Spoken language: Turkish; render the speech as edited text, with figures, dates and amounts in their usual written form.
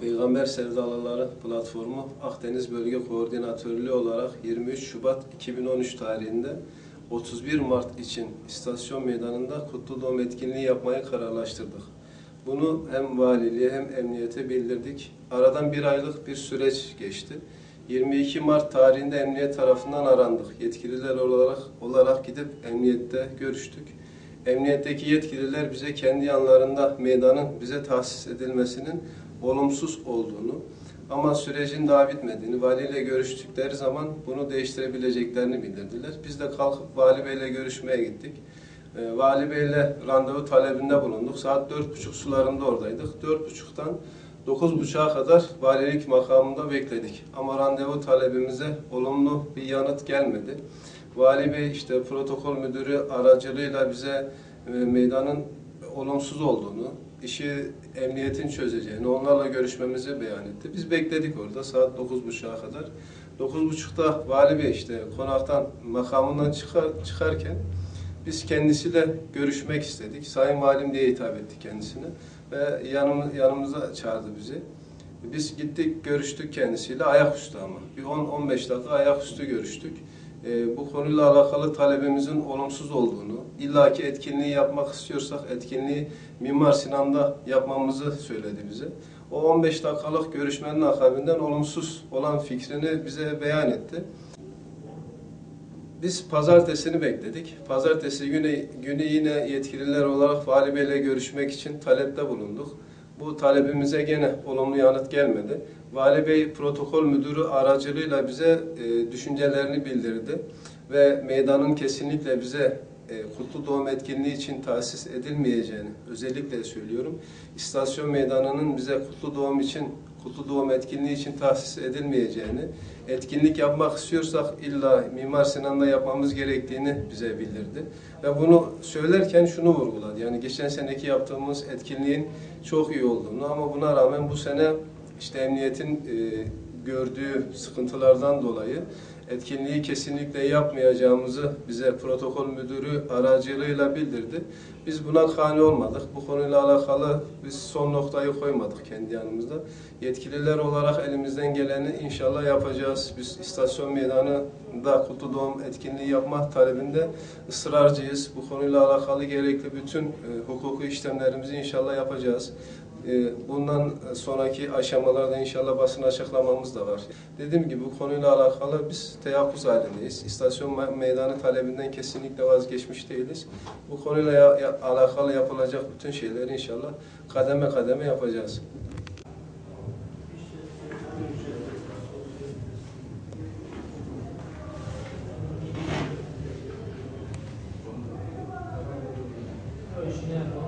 Peygamber Sevdalıları Platformu Akdeniz Bölge Koordinatörlüğü olarak 23 Şubat 2013 tarihinde 31 Mart için istasyon meydanında kutlu doğum etkinliği yapmayı kararlaştırdık. Bunu hem valiliğe hem emniyete bildirdik. Aradan bir aylık bir süreç geçti. 22 Mart tarihinde emniyet tarafından arandık. Yetkililer olarak gidip emniyette görüştük. Emniyetteki yetkililer bize kendi yanlarında meydanın bize tahsis edilmesinin olumsuz olduğunu ama sürecin daha bitmediğini, valiyle görüştükleri zaman bunu değiştirebileceklerini bildirdiler. Biz de kalkıp vali beyle görüşmeye gittik. Vali beyle randevu talebinde bulunduk. Saat 4.30 sularında oradaydık. 4.30'dan 9.30'a kadar valilik makamında bekledik. Ama randevu talebimize olumlu bir yanıt gelmedi. Vali Bey işte protokol müdürü aracılığıyla bize meydanın olumsuz olduğunu, işi emniyetin çözeceğini, onlarla görüşmemizi beyan etti. Biz bekledik orada saat 9.30'a kadar. 9.30'da Vali Bey işte konaktan, makamından çıkarken biz kendisiyle görüşmek istedik. Sayın Valim diye hitap ettik kendisine ve yanımıza çağırdı bizi. Biz gittik, görüştük kendisiyle ayaküstü ama. Bir 10-15 dakika ayaküstü görüştük. Bu konuyla alakalı talebimizin olumsuz olduğunu, illaki etkinliği yapmak istiyorsak etkinliği Mimar Sinan'da yapmamızı söyledi bize. O 15 dakikalık görüşmenin akabından olumsuz olan fikrini bize beyan etti. Biz pazartesini bekledik. Pazartesi günü yine yetkililer olarak Vali Bey'le görüşmek için talepte bulunduk. Bu talebimize gene olumlu yanıt gelmedi. Vali Bey protokol müdürü aracılığıyla bize düşüncelerini bildirdi ve meydanın kesinlikle bize kutlu doğum etkinliği için tahsis edilmeyeceğini özellikle söylüyorum. İstasyon meydanının bize kutlu doğum etkinliği için tahsis edilmeyeceğini, etkinlik yapmak istiyorsak illa Mimar Sinan'da yapmamız gerektiğini bize bildirdi. Ve bunu söylerken şunu vurguladı. Yani geçen seneki yaptığımız etkinliğin çok iyi olduğunu ama buna rağmen bu sene işte emniyetin gördüğü sıkıntılardan dolayı etkinliği kesinlikle yapmayacağımızı bize protokol müdürü aracılığıyla bildirdi. Biz buna kani olmadık. Bu konuyla alakalı biz son noktayı koymadık kendi yanımızda. Yetkililer olarak elimizden geleni inşallah yapacağız. Biz istasyon meydanında kutlu doğum etkinliği yapma talebinde ısrarcıyız. Bu konuyla alakalı gerekli bütün hukuki işlemlerimizi inşallah yapacağız. Bundan sonraki aşamalarda inşallah basın açıklamamız da var. Dediğim gibi bu konuyla alakalı biz teyakkuz halindeyiz. İstasyon meydanı talebinden kesinlikle vazgeçmiş değiliz. Bu konuyla alakalı yapılacak bütün şeyleri inşallah kademe kademe yapacağız. Şimdi